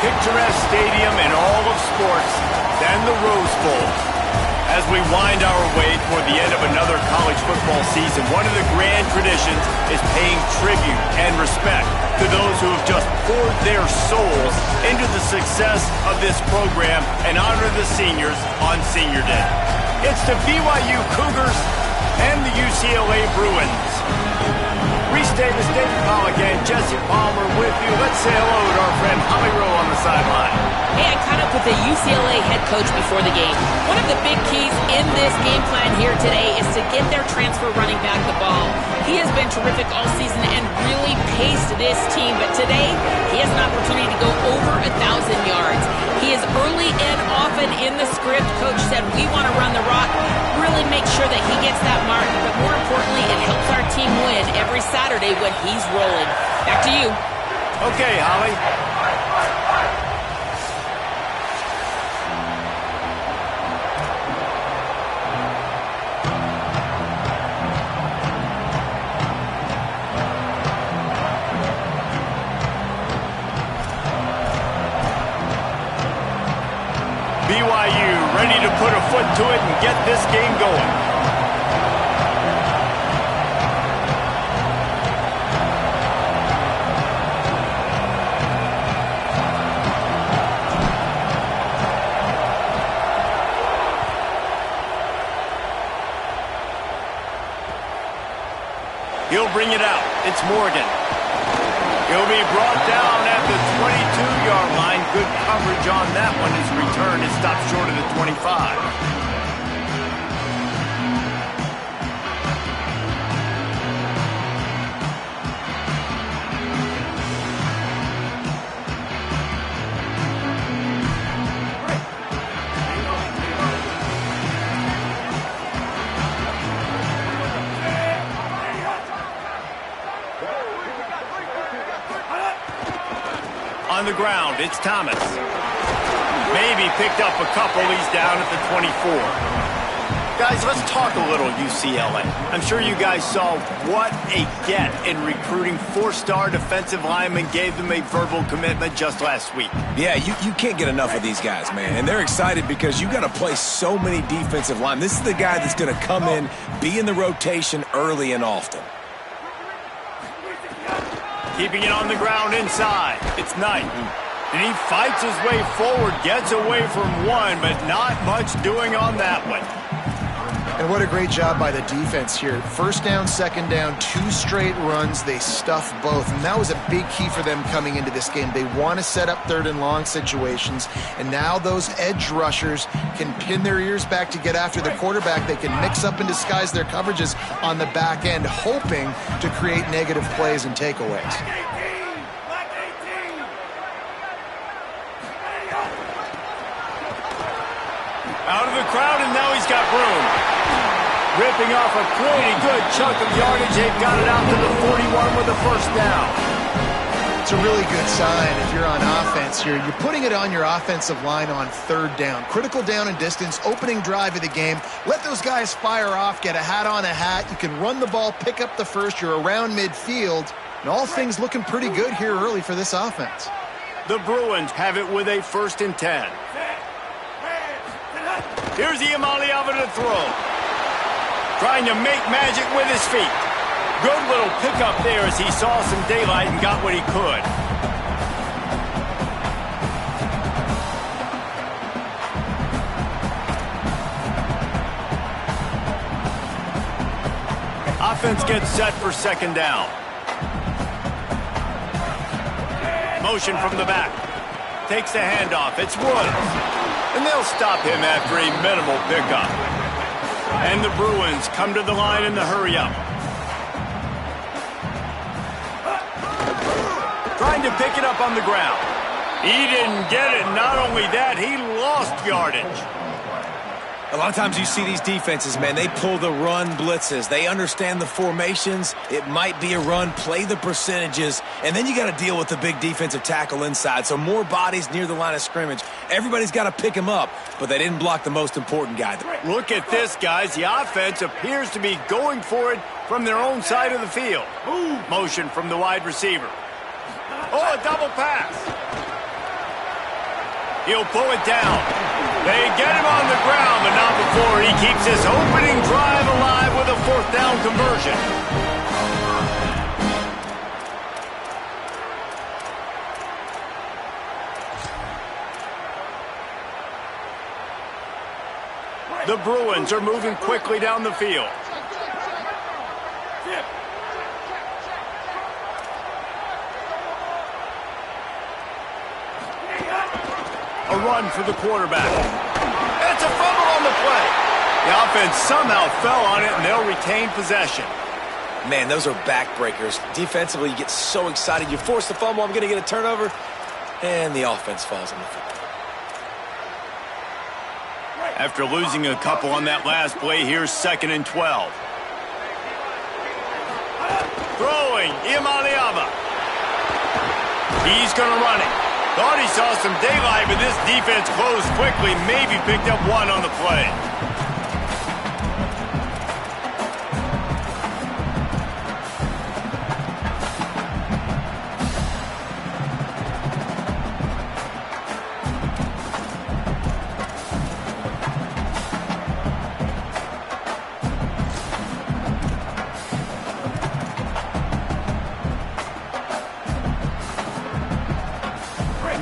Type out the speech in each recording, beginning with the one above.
picturesque stadium in all of sports than the Rose Bowl. As we wind our way toward the end of another college football season, one of the grand traditions is paying tribute and respect to those who have just poured their souls into the success of this program and honor the seniors on Senior Day. It's the BYU Cougars and the UCLA Bruins. Reese Davis, David Pollack, and Jesse Palmer with you. Let's say hello to our friend Holly Rowe on the sideline. Hey, I caught up with the UCLA head coach before the game. One of the big keys in this game plan here today is to get their transfer running back the ball. He has been terrific all season and really paced this team, but today he has an opportunity to go over 1,000 yards. He is early and often in the script. Coach said, we want to run the rock, really make sure that he gets that mark, but more importantly, it helps our team win every Saturday when he's rolling. Back to you. Okay, Holly. BYU ready to put a foot to it and get this game going. He'll bring it out. It's Morgan. He'll be brought down at the 22-yard line. Good coverage on that one. His return is stopped short of the 25. On the ground, it's Thomas. Maybe picked up a couple. He's down at the 24. Guys, let's talk a little UCLA. I'm sure you guys saw what a get in recruiting. 4-star defensive linemen, gave them a verbal commitment just last week. Yeah, you can't get enough of these guys, man. And they're excited because you got to play so many defensive linemen. This is the guy that's going to come in, be in the rotation early and often. Keeping it on the ground inside. It's Knight. And he fights his way forward, gets away from one, but not much doing on that one. And what a great job by the defense here. First down, second down, 2 straight runs. They stuffed both. And that was a big key for them coming into this game. They want to set up 3rd and long situations. And now those edge rushers can pin their ears back to get after the quarterback. They can mix up and disguise their coverages on the back end, hoping to create negative plays and takeaways. Out of the crowd, and now he's got room. Ripping off a pretty good chunk of yardage. They've got it out to the 41 with a first down. It's a really good sign if you're on offense here. You're putting it on your offensive line on 3rd down. Critical down and distance, opening drive of the game. Let those guys fire off, get a hat on a hat. You can run the ball, pick up the first. You're around midfield. And all things looking pretty good here early for this offense. The Bruins have it with a 1st and 10. Here's Iamaleava to throw. Trying to make magic with his feet. Good little pickup there as he saw some daylight and got what he could. Offense gets set for 2nd down. Motion from the back. Takes the handoff. It's Woods. And they'll stop him after a minimal pickup. And the Bruins come to the line in the hurry-up. Trying to pick it up on the ground. He didn't get it. Not only that, he lost yardage. A lot of times you see these defenses, man, they pull the run blitzes. They understand the formations. It might be a run, play the percentages, and then you got to deal with the big defensive tackle inside. So more bodies near the line of scrimmage. Everybody's got to pick him up, but they didn't block the most important guy. Look at this, guys. The offense appears to be going for it from their own side of the field. Motion from the wide receiver. Oh, a double pass. He'll pull it down. They get him on the ground, but not before he keeps his opening drive alive with a 4th down conversion. The Bruins are moving quickly down the field. A run for the quarterback. It's a fumble on the play. The offense somehow fell on it, and they'll retain possession. Man, those are backbreakers. Defensively, you get so excited. You force the fumble, I'm going to get a turnover, and the offense falls on the football. After losing a couple on that last play, here's 2nd and 12. Throwing, Imaliava. He's going to run it. Thought he saw some daylight, but this defense closed quickly, maybe picked up 1 on the play.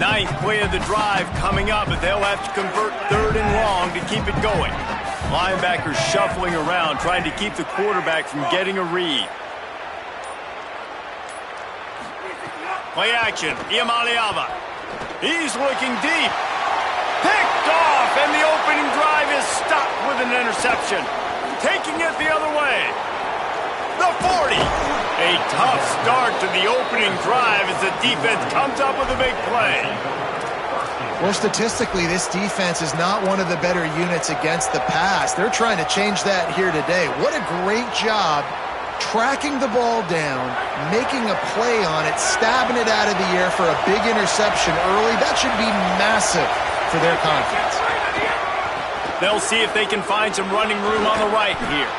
Ninth play of the drive coming up, but they'll have to convert 3rd and long to keep it going. Linebackers shuffling around, trying to keep the quarterback from getting a read. Play action, Imaliava. He's looking deep. Picked off, and the opening drive is stopped with an interception. Taking it the other way. The 40. A tough start to the opening drive as the defense comes up with a big play. Well, statistically, this defense is not one of the better units against the pass. They're trying to change that here today. What a great job tracking the ball down, making a play on it, stabbing it out of the air for a big interception early. That should be massive for their confidence. They'll see if they can find some running room on the right here.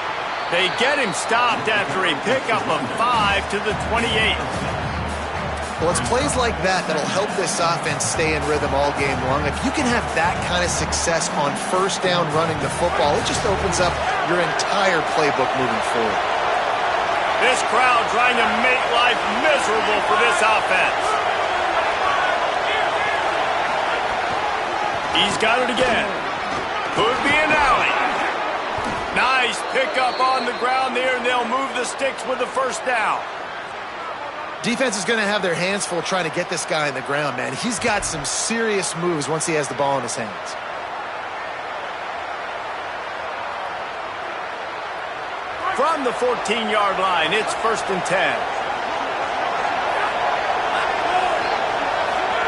They get him stopped after a pickup of 5 to the 28. Well, it's plays like that that'll help this offense stay in rhythm all game long. If you can have that kind of success on 1st down running the football, it just opens up your entire playbook moving forward. This crowd trying to make life miserable for this offense. He's got it again. Could be an alley. Nice pickup on the ground there, and they'll move the sticks with the 1st down. Defense is going to have their hands full trying to get this guy on the ground, man. He's got some serious moves once he has the ball in his hands. From the 14-yard line, it's 1st and 10.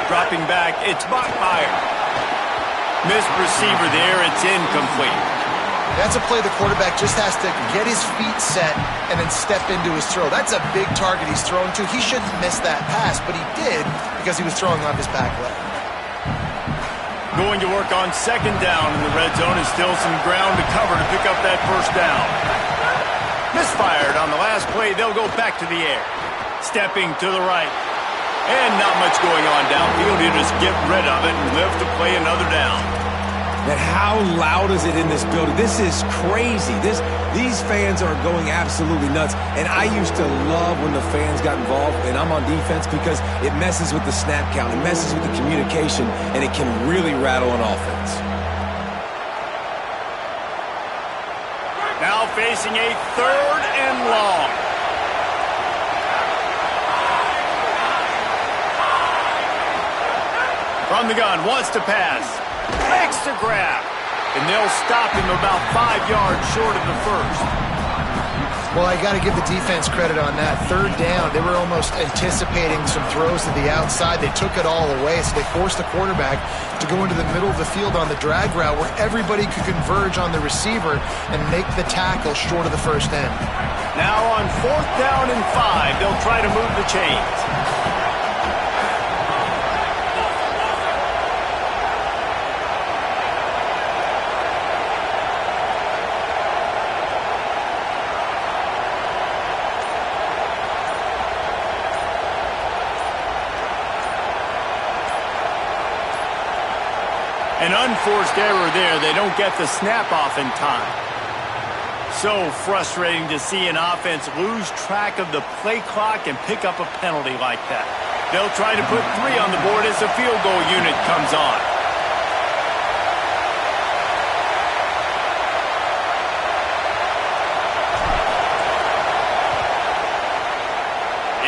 Dropping back, it's Bachmeier. Missed receiver there, it's incomplete. That's a play the quarterback just has to get his feet set and then step into his throw. That's a big target he's throwing to. He shouldn't miss that pass, but he did because he was throwing off his back leg. Going to work on 2nd down in the red zone, and still some ground to cover to pick up that 1st down. Misfired on the last play. They'll go back to the air. Stepping to the right. And not much going on downfield. You just get rid of it and live to play another down. Man, how loud is it in this building? This is crazy. These fans are going absolutely nuts. And I used to love when the fans got involved, and I'm on defense because it messes with the snap count. It messes with the communication, and it can really rattle an offense. Now facing a 3rd and long. From the gun, wants to pass. Makes the grab. And they'll stop him about 5 yards short of the 1st. Well, I got to give the defense credit on that. 3rd down, they were almost anticipating some throws to the outside. They took it all away, so they forced the quarterback to go into the middle of the field on the drag route where everybody could converge on the receiver and make the tackle short of the 1st down. Now on 4th down and 5, they'll try to move the chains. unforced error there. They don't get the snap off in time. So frustrating to see an offense lose track of the play clock and pick up a penalty like that. They'll try to put 3 on the board as the field goal unit comes on.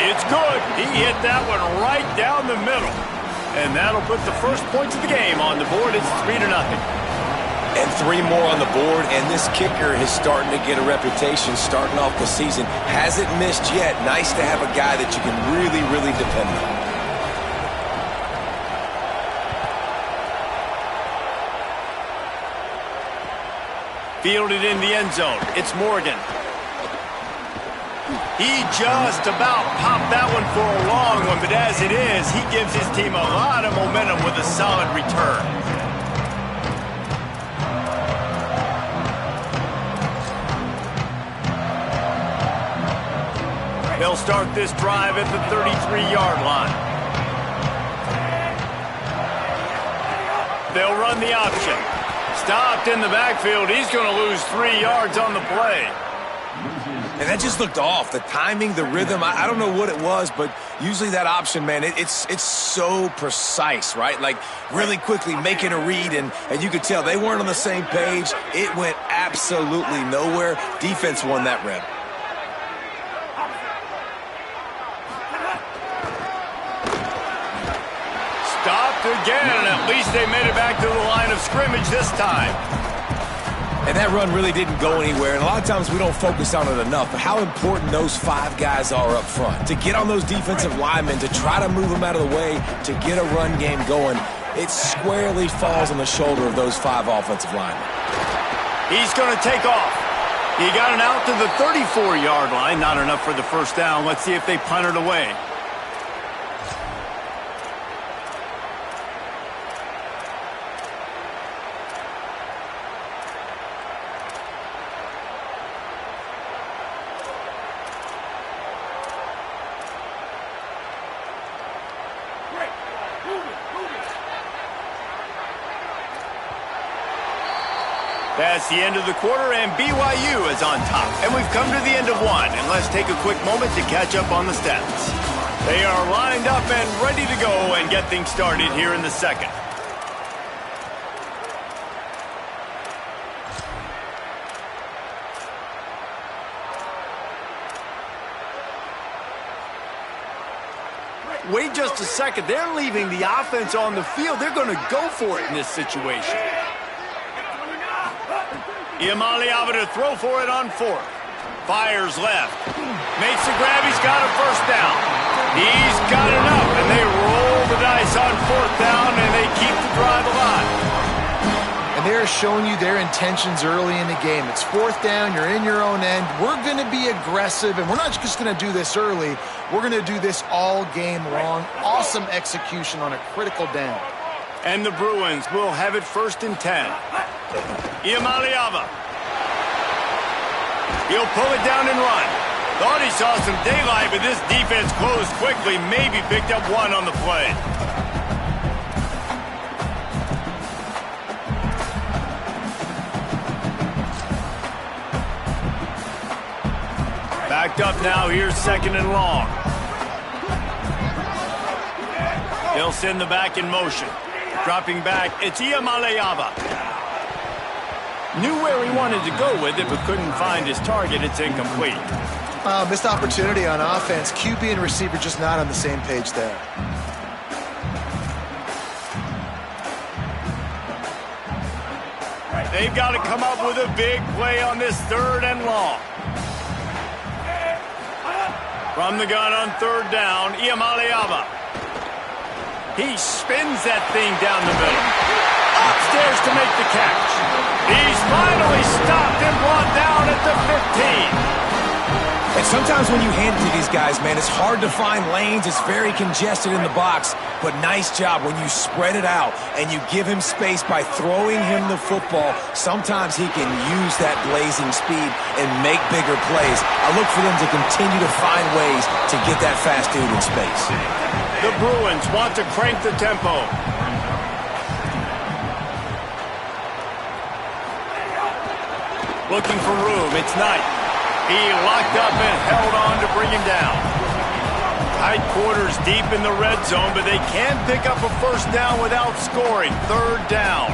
It's good. He hit that one right down the middle. And that'll put the first points of the game on the board. It's 3-0. And 3 more on the board, and this kicker is starting to get a reputation starting off the season. Hasn't missed yet. Nice to have a guy that you can really, really depend on. Fielded in the end zone. It's Morgan. He just about popped that one for a long one, but as it is, he gives his team a lot of momentum with a solid return. They'll start this drive at the 33-yard line. They'll run the option. Stopped in the backfield. He's going to lose 3 yards on the play. And that just looked off. The timing, the rhythm, I don't know what it was, but usually that option, man, it's so precise, right? Like really quickly making a read, and you could tell they weren't on the same page. It went absolutely nowhere. Defense won that rep. Stopped again, and at least they made it back to the line of scrimmage this time. And that run really didn't go anywhere, and a lot of times we don't focus on it enough, but how important those 5 guys are up front. To get on those defensive linemen, to try to move them out of the way, to get a run game going, it squarely falls on the shoulder of those 5 offensive linemen. He's going to take off. He got it out to the 34-yard line. Not enough for the first down. Let's see if they punt it away. That's the end of the quarter, and BYU is on top. And we've come to the end of one, and let's take a quick moment to catch up on the stats. They are lined up and ready to go and get things started here in the second. Wait just a second. They're leaving the offense on the field. They're going to go for it in this situation. Iamaleava to throw for it on 4th. Fires left. Makes the grab. He's got a first down. He's got enough, and they roll the dice on 4th down, and they keep the drive alive. And they're showing you their intentions early in the game. It's 4th down. You're in your own end. We're going to be aggressive, and we're not just going to do this early. We're going to do this all game long. Awesome execution on a critical down. And the Bruins will have it 1st and 10. Iamaleava. He'll pull it down and run. Thought he saw some daylight, but this defense closed quickly. Maybe picked up 1 on the play. Backed up now. Here's 2nd and long. They'll send the back in motion. Dropping back, it's Iamaleava. Knew where he wanted to go with it, but couldn't find his target. It's incomplete. Missed opportunity on offense. QB and receiver just not on the same page there. They've got to come up with a big play on this 3rd and long. From the gun on 3rd down, Iamaleava. He spins that thing down the middle. Upstairs to make the catch. He's finally stopped and brought down at the 15. And sometimes when you hand it to these guys, man, it's hard to find lanes. It's very congested in the box. But nice job when you spread it out and you give him space by throwing him the football. Sometimes he can use that blazing speed and make bigger plays. I look for them to continue to find ways to get that fast dude in space. The Bruins want to crank the tempo. looking for room. It's Knight. He locked up and held on to bring him down. Tight quarters deep in the red zone, but they can't pick up a first down without scoring. Third down.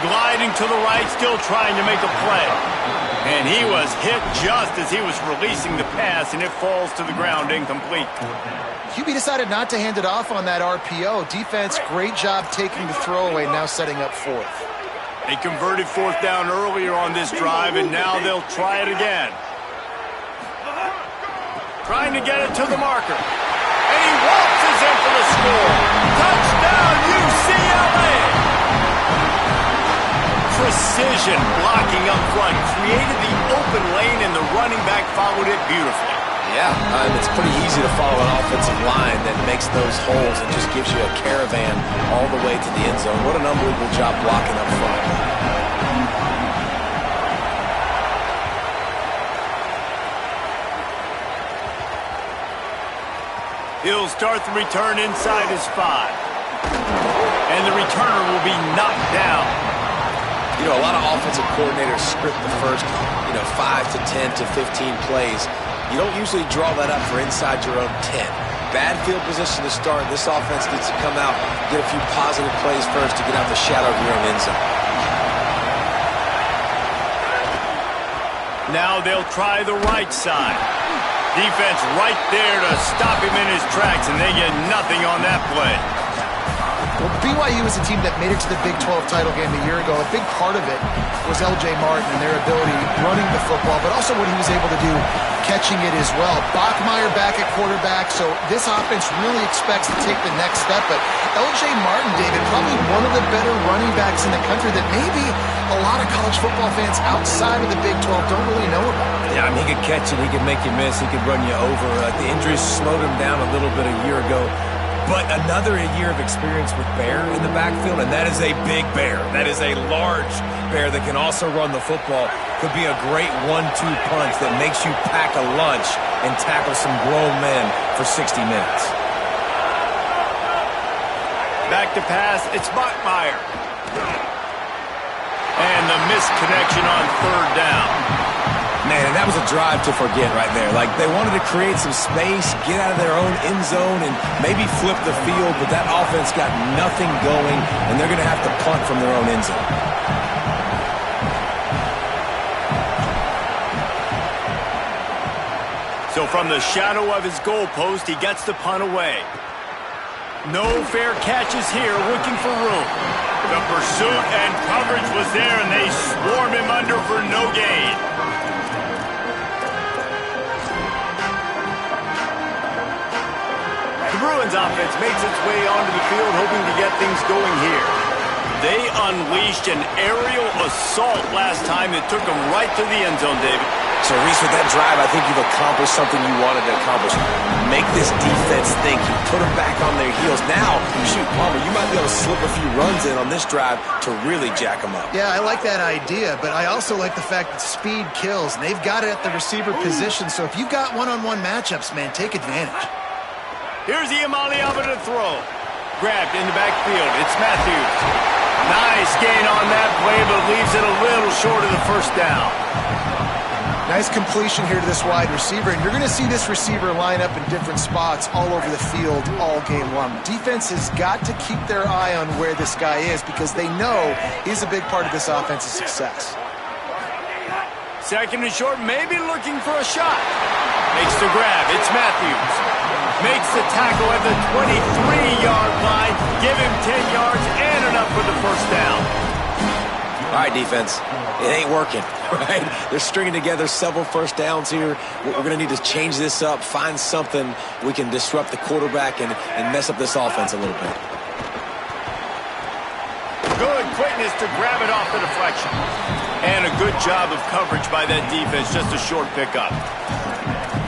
Gliding to the right, still trying to make a play. And he was hit just as he was releasing the pass, and it falls to the ground incomplete. QB decided not to hand it off on that RPO. Defense, great job taking the throwaway, now setting up fourth. They converted fourth down earlier on this drive, and now they'll try it again. Trying to get it to the marker. And he waltzes in for the score. Touchdown, UCLA! Precision blocking up front. Created the open lane, and the running back followed it beautifully. Yeah, it's pretty easy to follow an offensive line that makes those holes and just gives you a caravan all the way to the end zone. What an unbelievable job blocking up front. He'll start the return inside his 5. And the returner will be knocked down. You know, a lot of offensive coordinators script the first, 5 to 10 to 15 plays. You don't usually draw that up for inside your own 10. Bad field position to start. This offense needs to come out, get a few positive plays first to get out the shadow of your own end zone. Now they'll try the right side. Defense right there to stop him in his tracks, and they get nothing on that play. Well, BYU is a team that made it to the Big 12 title game a year ago. A big part of it was L.J. Martin and their ability running the football, but also what he was able to do catching it as well. Bachmeier back at quarterback, so this offense really expects to take the next step. But L.J. Martin, David, probably one of the better running backs in the country that maybe a lot of college football fans outside of the Big 12 don't really know about. Yeah, I mean, he could catch it, he could make you miss, he could run you over. The injuries slowed him down a little bit a year ago. But another year of experience with Bear in the backfield, and that is a big Bear. That is a large Bear that can also run the football. Could be a great 1-2 punch that makes you pack a lunch and tackle some grown men for 60 minutes. Back to pass, it's Bachmeier. And the missed connection on third down. Man, and that was a drive to forget right there. Like, they wanted to create some space, get out of their own end zone, and maybe flip the field, but that offense got nothing going, and they're going to have to punt from their own end zone. So from the shadow of his goalpost, he gets the punt away. No fair catches here, looking for room. The pursuit and coverage was there, and they swarm him under for no gain. The Bruins offense makes its way onto the field, hoping to get things going here. They unleashed an aerial assault last time that took them right to the end zone, David. So, Reese, with that drive, I think you've accomplished something you wanted to accomplish. Make this defense think. You put them back on their heels. Now, shoot, Palmer, you might be able to slip a few runs in on this drive to really jack them up. Yeah, I like that idea, but I also like the fact that speed kills, and they've got it at the receiver position. So if you've got one-on-one matchups, man, take advantage. Here's Iamaleava to throw. Grabbed in the backfield. It's Matthews. Nice gain on that play, but leaves it a little short of the first down. Nice completion here to this wide receiver, and you're going to see this receiver line up in different spots all over the field all game long. Defense has got to keep their eye on where this guy is because they know he's a big part of this offense's success. Second and short, maybe looking for a shot. Makes the grab. It's Matthews. Makes the tackle at the 23-yard line. Give him 10 yards and enough for the first down. All right, defense. It ain't working, right? They're stringing together several first downs here. We're going to need to change this up, find something we can disrupt the quarterback and mess up this offense a little bit. Good quickness to grab it off the deflection. And a good job of coverage by that defense, just a short pickup.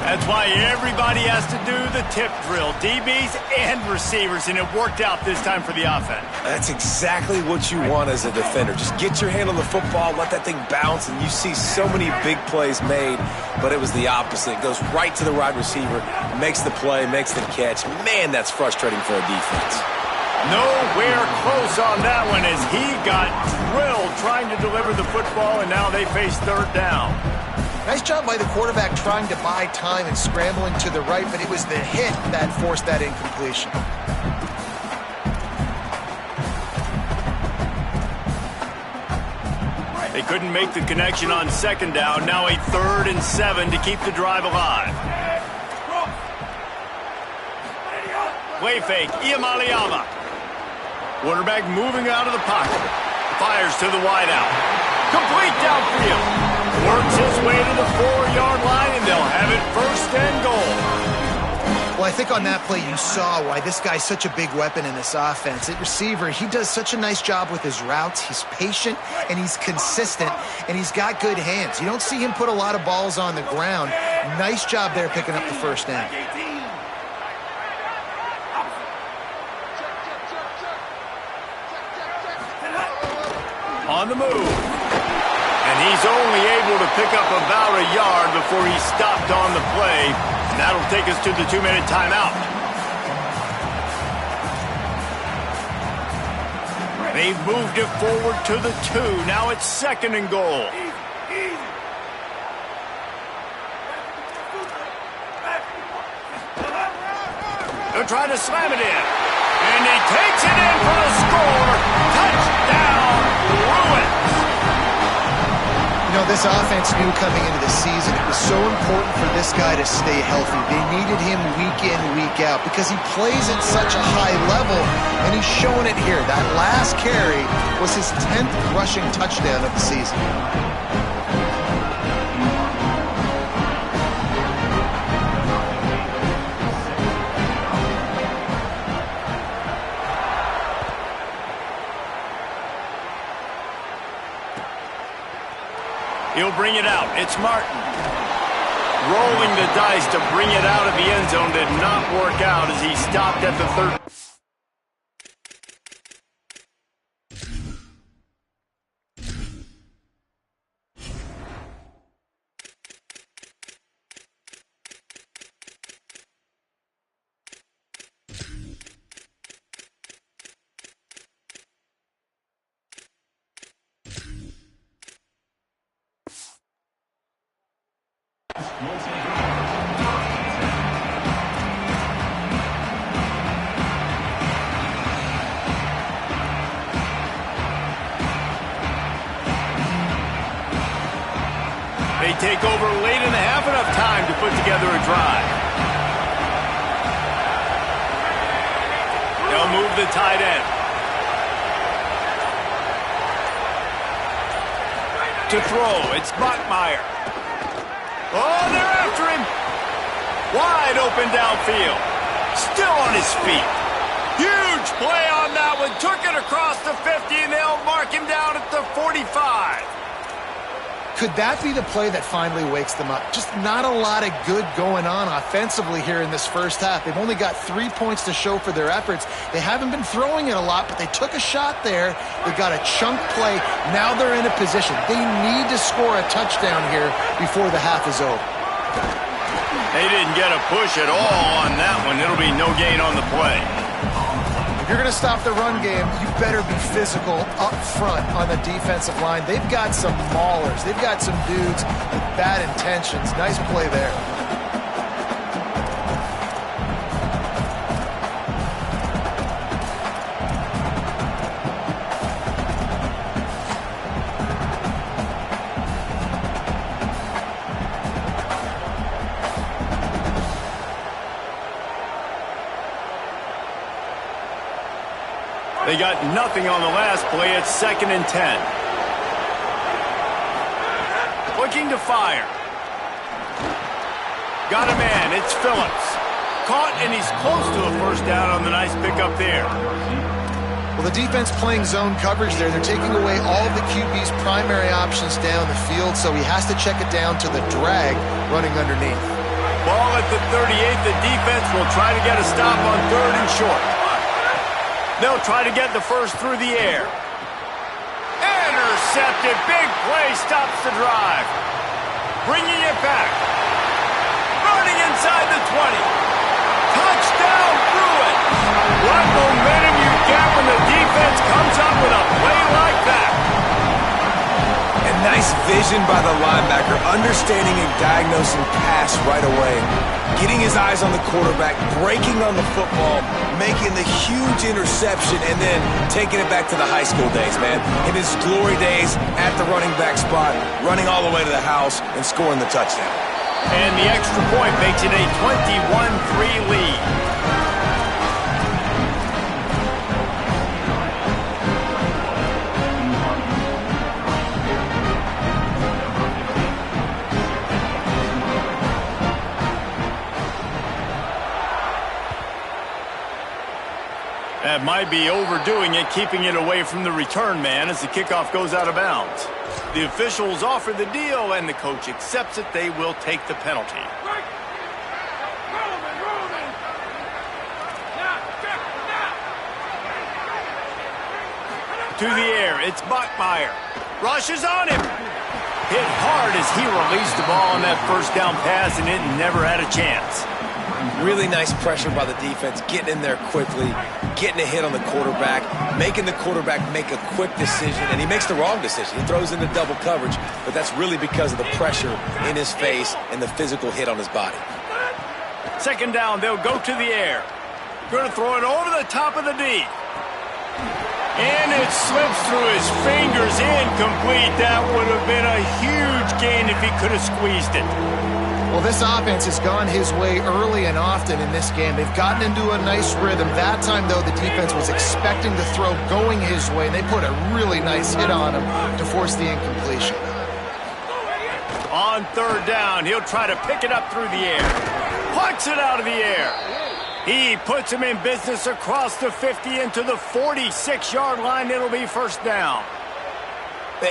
That's why everybody has to do the tip drill, DBs and receivers, and it worked out this time for the offense. That's exactly what you want as a defender. Just get your hand on the football, let that thing bounce, and you see so many big plays made, but it was the opposite. It goes right to the wide receiver, makes the play, makes the catch. Man, that's frustrating for a defense. Nowhere close on that one as he got drilled trying to deliver the football, and now they face third down. Nice job by the quarterback trying to buy time and scrambling to the right, but it was the hit that forced that incompletion. They couldn't make the connection on second down. Now a 3rd and 7 to keep the drive alive. Play fake, Iamaleava. Quarterback moving out of the pocket. Fires to the wideout. Complete downfield. Works his way to the 4-yard line, and they'll have it 1st and goal. Well, I think on that play you saw why this guy's such a big weapon in this offense. At receiver, he does such a nice job with his routes. He's patient, and he's consistent, and he's got good hands. You don't see him put a lot of balls on the ground. Nice job there picking up the 1st down. On the move. And he's only able to pick up about a yard before he stopped on the play. And that'll take us to the 2-minute timeout. They've moved it forward to the 2. Now it's 2nd and goal. They'll try to slam it in. And he takes it in for the score. Touchdown, Bruins. You know, this offense knew coming into the season it was so important for this guy to stay healthy. They needed him week in, week out because he plays at such a high level, and he's showing it here. That last carry was his 10th rushing touchdown of the season. He'll bring it out. It's Martin. Rolling the dice to bring it out of the end zone did not work out as he stopped at the 3rd. They take over late in the half, enough time to put together a drive. They'll move the tight end. To throw, it's Bachmeier. Oh, they're after him. Wide open downfield. Still on his feet. Huge play on that one. Took it across the 50, and they'll mark him down at the 45. Could that be the play that finally wakes them up? Just not a lot of good going on offensively here in this first half. They've only got 3 points to show for their efforts. They haven't been throwing it a lot, but they took a shot there. They got a chunk play. Now they're in a position. They need to score a touchdown here before the half is over. They didn't get a push at all on that one. It'll be no gain on the play. If you're going to stop the run game, you better be physical up front on the defensive line. They've got some maulers. They've got some dudes with bad intentions. Nice play there. They got nothing on the last play. It's 2nd and 10. Looking to fire. Got a man. It's Phillips. Caught, and he's close to a 1st down on the nice pickup there. Well, the defense playing zone coverage there. They're taking away all of the QB's primary options down the field, so he has to check it down to the drag running underneath. Ball at the 38. The defense will try to get a stop on 3rd and short. They'll try to get the first through the air. Intercepted. Big play stops the drive. Bringing it back. Running inside the 20. Touchdown, Bruins. What momentum you get like that. And nice vision by the linebacker, understanding and diagnosing pass right away. Getting his eyes on the quarterback, breaking on the football, making the huge interception, and then taking it back to the high school days, man. In his glory days at the running back spot, running all the way to the house and scoring the touchdown. And the extra point makes it a 21-3 lead. That might be overdoing it, keeping it away from the return man as the kickoff goes out of bounds. The officials offer the deal, and the coach accepts it. They will take the penalty. To the air, it's Bachmeier. Rushes on him. Hit hard as he released the ball on that first down pass, and it never had a chance. Really nice pressure by the defense, getting in there quickly, getting a hit on the quarterback, making the quarterback make a quick decision, and he makes the wrong decision. He throws into double coverage, but that's really because of the pressure in his face and the physical hit on his body. Second down, they'll go to the air. Going to throw it over the top of the D. And it slips through his fingers, incomplete. That would have been a huge gain if he could have squeezed it. Well, this offense has gone his way early and often in this game. They've gotten into a nice rhythm. That time, though, the defense was expecting the throw going his way, and they put a really nice hit on him to force the incompletion. On third down, he'll try to pick it up through the air. Plucks it out of the air. He puts him in business across the 50 into the 46-yard line. It'll be first down.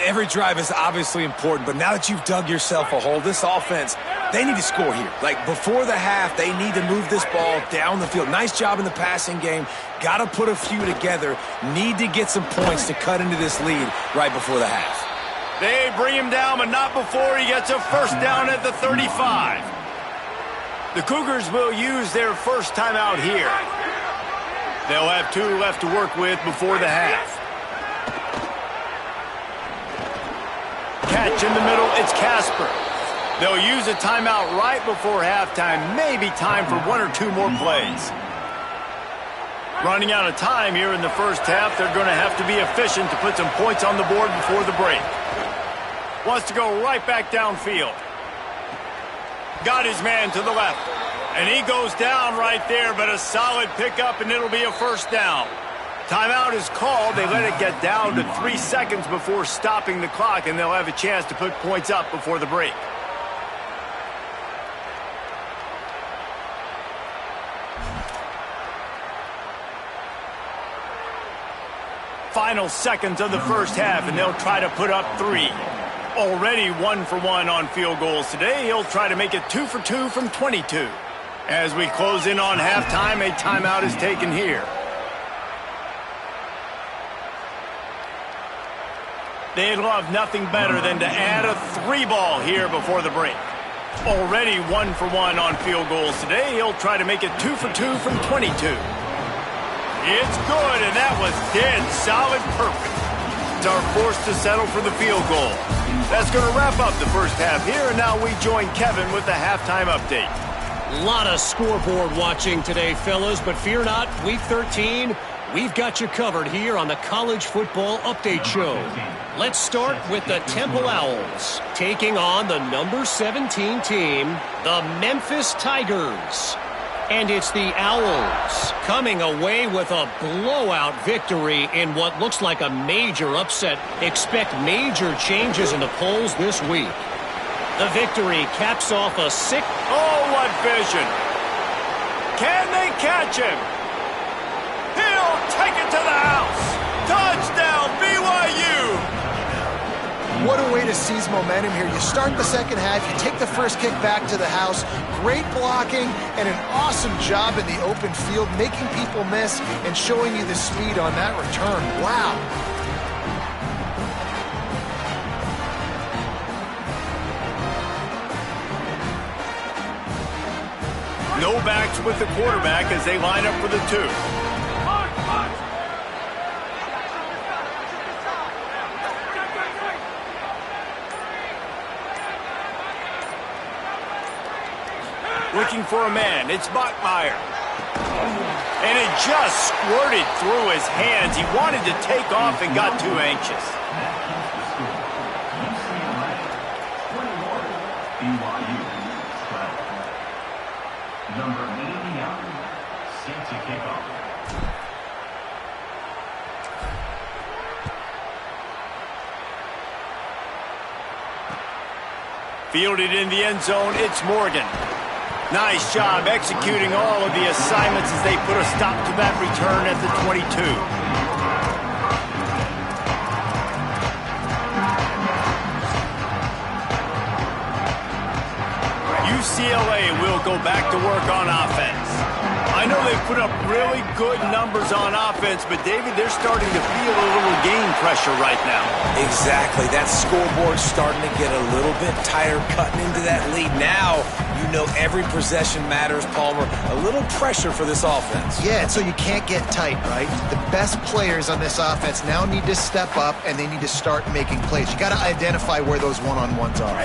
Every drive is obviously important, but now that you've dug yourself a hole, this offense, they need to score here. Like, before the half, they need to move this ball down the field. Nice job in the passing game. Got to put a few together. Need to get some points to cut into this lead right before the half. They bring him down, but not before he gets a first down at the 35. The Cougars will use their first timeout here. They'll have 2 left to work with before the half. Catch in the middle, it's Casper. They'll use a timeout right before halftime, maybe time for 1 or 2 more plays. Running out of time here in the first half, they're going to have to be efficient to put some points on the board before the break. Wants to go right back downfield. Got his man to the left. And he goes down right there, but a solid pickup, and it'll be a first down. Timeout is called. They let it get down to 3 seconds before stopping the clock, and they'll have a chance to put points up before the break. Final seconds of the first half, and they'll try to put up 3. Already 1 for 1 on field goals today. He'll try to make it 2 for 2 from 22. As we close in on halftime, a timeout is taken here. They'd love nothing better than to add a 3 ball here before the break. Already 1 for 1 on field goals today. He'll try to make it 2 for 2 from 22. It's good, and that was dead solid perfect. Are forced to settle for the field goal. That's going to wrap up the first half here, and now we join Kevin with the halftime update. A lot of scoreboard watching today, fellas, but fear not, Week 13, we've got you covered here on the College Football Update Show. Let's start with the Temple Owls, taking on the number 17 team, the Memphis Tigers. And it's the Owls coming away with a blowout victory in what looks like a major upset. Expect major changes in the polls this week. The victory caps off a sick... Oh, what vision! Can they catch him? He'll take it to the house! Touchdown, BYU! What a way to seize momentum here. You start the second half, you take the first kick back to the house, great blocking, and an awesome job in the open field, making people miss and showing you the speed on that return. Wow. No backs with the quarterback as they line up for the 2. Looking for a man. It's Bachmeier. And it just squirted through his hands. He wanted to take off and got too anxious. Number 89, set to kick off. Fielded in the end zone, it's Morgan. Nice job executing all of the assignments as they put a stop to that return at the 22. UCLA will go back to work on offense. I know they put up really good numbers on offense, but David, they're starting to feel a little game pressure right now. Exactly. That scoreboard's starting to get a little bit tighter, cutting into that lead. Now, you know every possession matters, Palmer. A little pressure for this offense. Yeah, so you can't get tight, right? The best players on this offense now need to step up, and they need to start making plays. You got to identify where those one-on-ones are.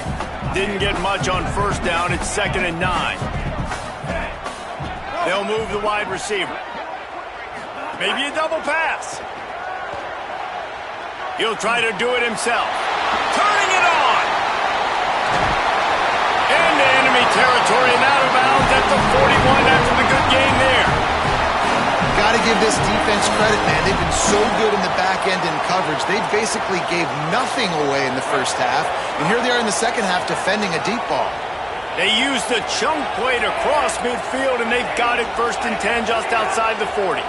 Didn't get much on first down. It's 2nd and 9. They'll move the wide receiver. Maybe a double pass. He'll try to do it himself. Turning it on. Into enemy territory and out of bounds at the 41 after the good game there. Got to give this defense credit, man. They've been so good in the back end in coverage. They basically gave nothing away in the first half. And here they are in the second half defending a deep ball. They used the chunk play to cross midfield, and they've got it 1st and 10 just outside the 40.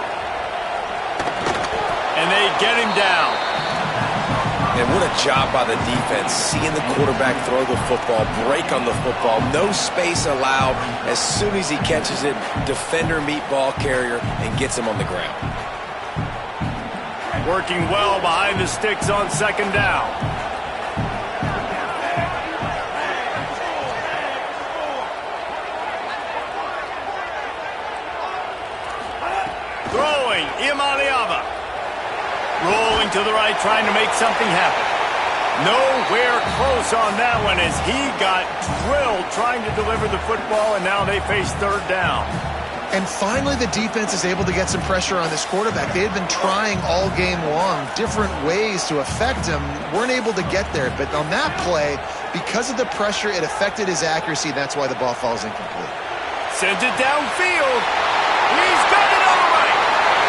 And they get him down. And what a job by the defense, seeing the quarterback throw the football, break on the football, no space allowed. As soon as he catches it, defender meet ball carrier and gets him on the ground. Working well behind the sticks on 2nd down. Throwing, Imaliava. Rolling to the right, trying to make something happen. Nowhere close on that one as he got drilled trying to deliver the football, and now they face 3rd down. And finally, the defense is able to get some pressure on this quarterback. They had been trying all game long different ways to affect him. Weren't able to get there. But on that play, because of the pressure, it affected his accuracy. That's why the ball falls incomplete. Sends it downfield. He's got it all right.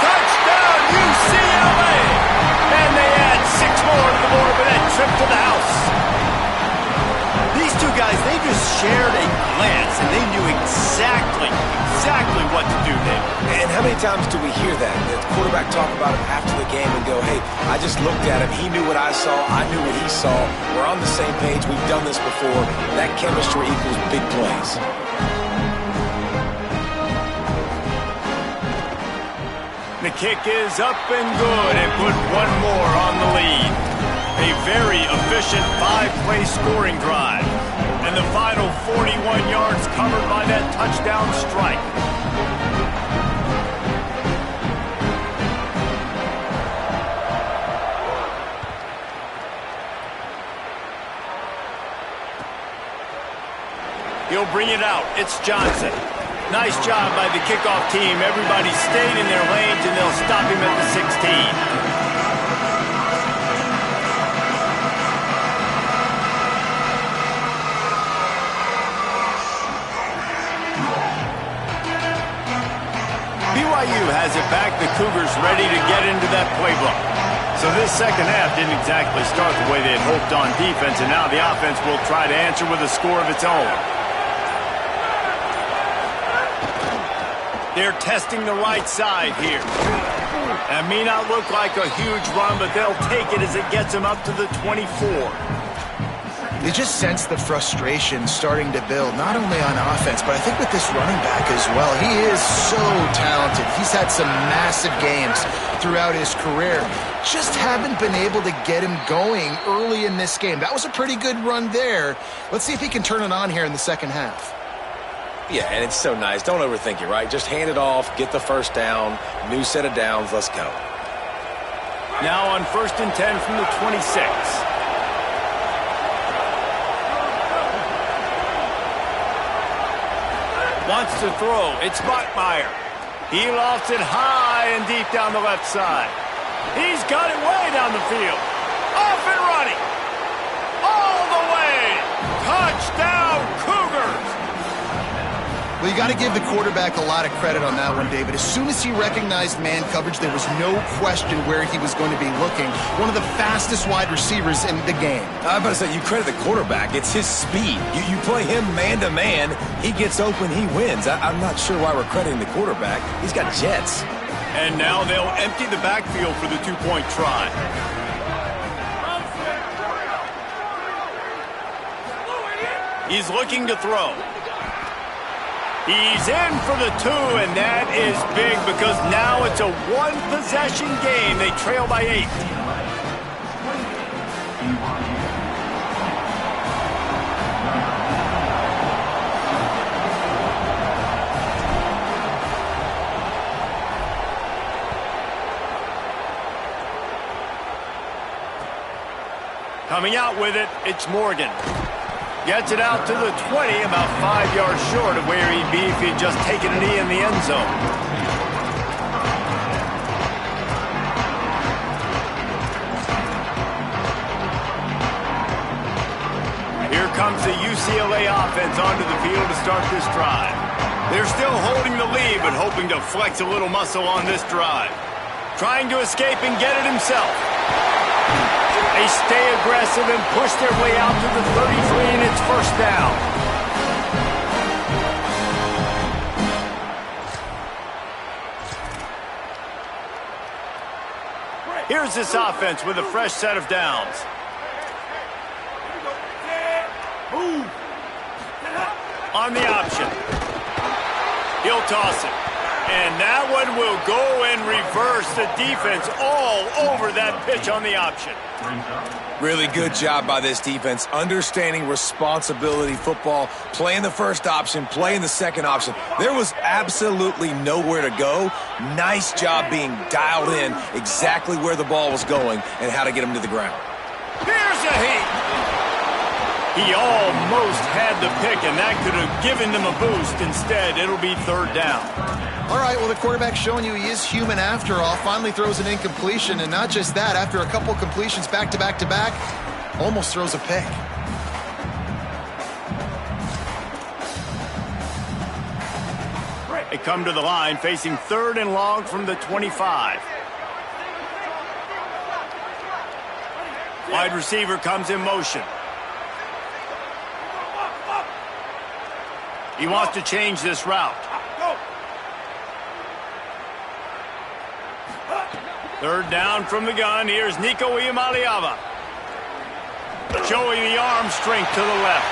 Touchdown, UCLA. And they add 6 more to the board with that trip to the house. These two guys, they just shared a glance, and they knew exactly what to do, David. And how many times do we hear that? The quarterback talk about him after the game and go, hey, I just looked at him. He knew what I saw. I knew what he saw. We're on the same page. We've done this before. That chemistry equals big plays. The kick is up and good and put one more on the lead. A very efficient 5-play scoring drive. And the final 41 yards covered by that touchdown strike. He'll bring it out. It's Johnson. Nice job by the kickoff team. Everybody stayed in their lanes, and they'll stop him at the 16. BYU has it back. The Cougars ready to get into that playbook. So this second half didn't exactly start the way they had hoped on defense, and now the offense will try to answer with a score of its own. They're testing the right side here. That may not look like a huge run, but they'll take it as it gets them up to the 24. You just sense the frustration starting to build, not only on offense, but I think with this running back as well. He is so talented. He's had some massive games throughout his career. Just haven't been able to get him going early in this game. That was a pretty good run there. Let's see if he can turn it on here in the second half. Yeah, and it's so nice. Don't overthink it, right? Just hand it off, get the first down, new set of downs, let's go. Now on 1st and 10 from the 26. Wants to throw. It's Bachmeier. He lofts it high and deep down the left side. He's got it way down the field. Off and running. All the way. Touchdown, Cougars. Well, you got to give the quarterback a lot of credit on that one, David. As soon as he recognized man coverage, there was no question where he was going to be looking. One of the fastest wide receivers in the game. I'm about to say, you credit the quarterback. It's his speed. You play him man-to-man, he gets open, he wins. I'm not sure why we're crediting the quarterback. He's got jets. And now they'll empty the backfield for the two-point try. He's looking to throw. He's in for the 2, and that is big because now it's a one-possession game. They trail by 8. Coming out with it, it's Morgan. Gets it out to the 20, about 5 yards short of where he'd be if he'd just taken a knee in the end zone. Here comes the UCLA offense onto the field to start this drive. They're still holding the lead, but hoping to flex a little muscle on this drive. Trying to escape and get it himself. They stay aggressive and push their way out to the 33, and it's first down. Here's this offense with a fresh set of downs. On the option. He'll toss it. And that one will go and reverse the defense all over that pitch on the option. Really good job by this defense, understanding responsibility football, playing the first option, playing the second option. There was absolutely nowhere to go. Nice job being dialed in exactly where the ball was going and how to get him to the ground. Here's a heat. He almost had the pick, and that could have given them a boost. Instead, it'll be third down. All right, well, the quarterback's showing you he is human after all. Finally throws an incompletion, and not just that, after a couple completions back-to-back-to-back, almost throws a pick. They come to the line facing third and long from the 25. Wide receiver comes in motion. He wants to change this route. Third down from the gun. Here's Nico Iamaleava. Showing the arm strength to the left.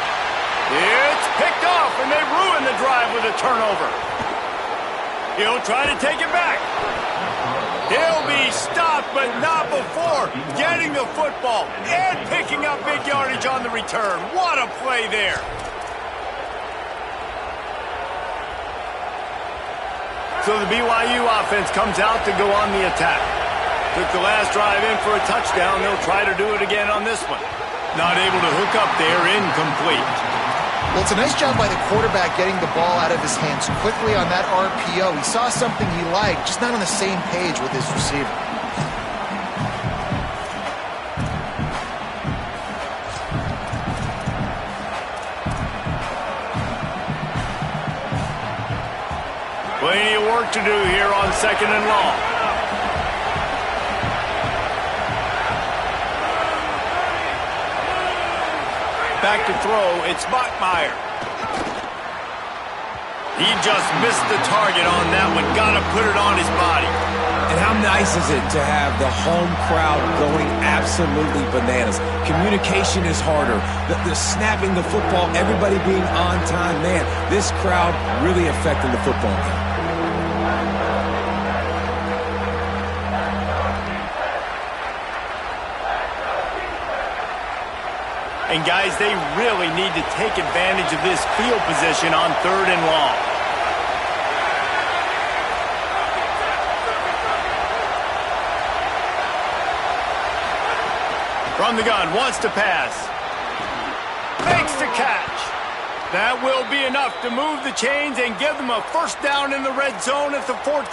It's picked off, and they ruin the drive with a turnover. He'll try to take it back. He'll be stopped, but not before getting the football and picking up big yardage on the return. What a play there. So the BYU offense comes out to go on the attack. Took the last drive in for a touchdown. They'll try to do it again on this one. Not able to hook up there, incomplete. Well, it's a nice job by the quarterback getting the ball out of his hands quickly on that RPO. He saw something he liked, just not on the same page with his receiver. Plenty of work to do here on second and long. Back to throw, it's Bachmeier. He just missed the target on that one. Got to put it on his body. And how nice is it to have the home crowd going absolutely bananas? Communication is harder. The snapping the football, everybody being on time. Man, this crowd really affecting the football game. And guys, they really need to take advantage of this field position on third and long. From the gun, wants to pass. Makes the catch. That will be enough to move the chains and give them a first down in the red zone at the 14.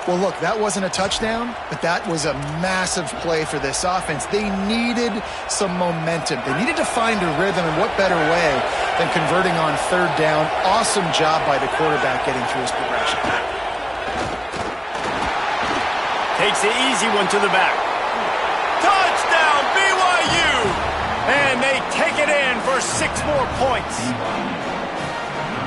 Well, look, that wasn't a touchdown, but that was a massive play for this offense. They needed some momentum. They needed to find a rhythm, and what better way than converting on third down. Awesome job by the quarterback getting through his progression. Takes the easy one to the back. Touchdown, BYU! And they take it in for 6 more points.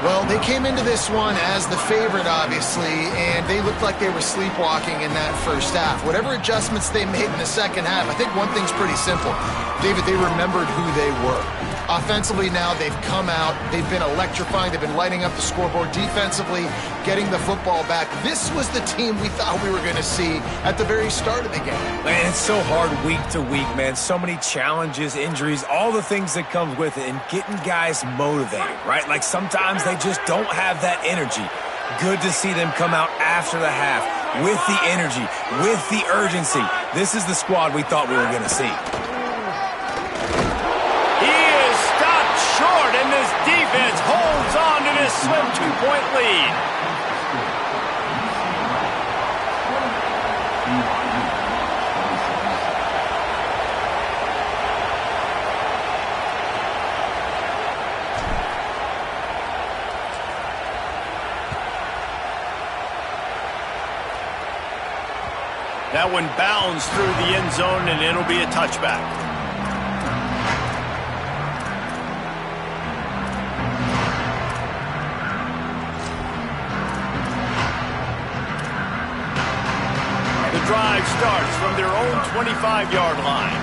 Well, they came into this one as the favorite, obviously, and they looked like they were sleepwalking in that first half. Whatever adjustments they made in the second half, I think one thing's pretty simple. David, they remembered who they were. Offensively now, they've come out. They've been electrifying. They've been lighting up the scoreboard defensively, getting the football back. This was the team we thought we were going to see at the very start of the game. Man, it's so hard week to week, man. So many challenges, injuries, all the things that comes with it, and getting guys motivated, right? Like sometimes they just don't have that energy. Good to see them come out after the half with the energy, with the urgency. This is the squad we thought we were going to see. Short, and this defense holds on to this slim 2-point lead. That one bounds through the end zone, and it'll be a touchback. Drive starts from their own 25-yard line.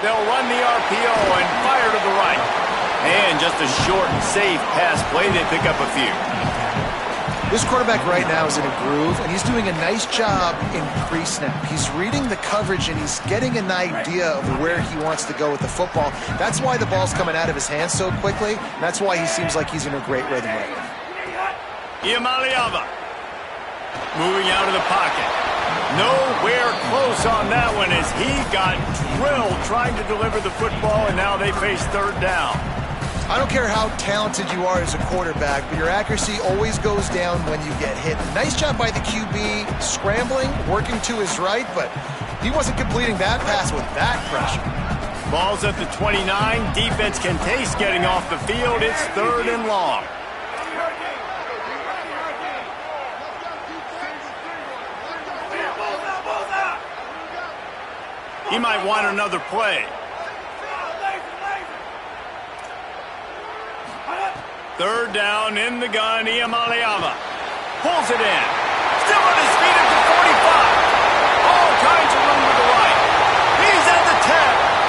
They'll run the RPO and fire to the right. And just a short and safe pass play. They pick up a few. This quarterback right now is in a groove, and he's doing a nice job in pre-snap. He's reading the coverage, and he's getting an idea of where he wants to go with the football. That's why the ball's coming out of his hands so quickly. That's why he seems like he's in a great rhythm right now. Iamaleava moving out of the pocket. Nowhere close on that one as he got drilled trying to deliver the football, and now they face third down. I don't care how talented you are as a quarterback, but your accuracy always goes down when you get hit. Nice job by the QB scrambling, working to his right, but he wasn't completing that pass with that pressure. Ball's at the 29. Defense can taste getting off the field. It's third and long. He might want another play. Third down in the gun. Iamaleava pulls it in. Still on his feet at the 45. All kinds of room to the right. He's at the 10.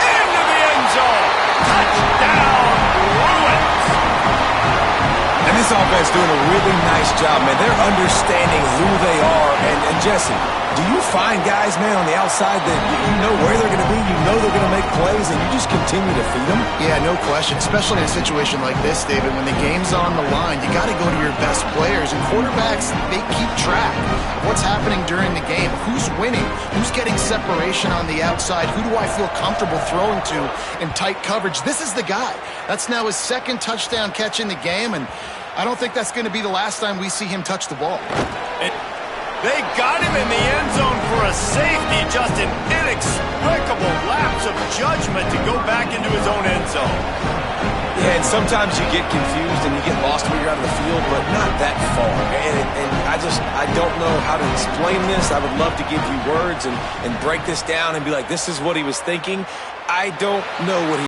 Into the end zone. Touchdown, Bruins. And this offense doing a really nice job, man. They're understanding who they are. And Jesse, do you find guys, man, on the outside that you know where they're going to be, you know they're going to make plays, and you just continue to feed them? Yeah, no question, especially in a situation like this, David. When the game's on the line, you got to go to your best players, and quarterbacks, they keep track of what's happening during the game. Who's winning? Who's getting separation on the outside? Who do I feel comfortable throwing to in tight coverage? This is the guy. That's now his second touchdown catch in the game, and I don't think that's going to be the last time we see him touch the ball. They got him in the end zone for a safety, just an inexplicable lapse of judgment to go back into his own end zone. Yeah, and sometimes you get confused and you get lost when you're out of the field, but not that far. And I don't know how to explain this. I would love to give you words and break this down and be like, this is what he was thinking. I don't know what he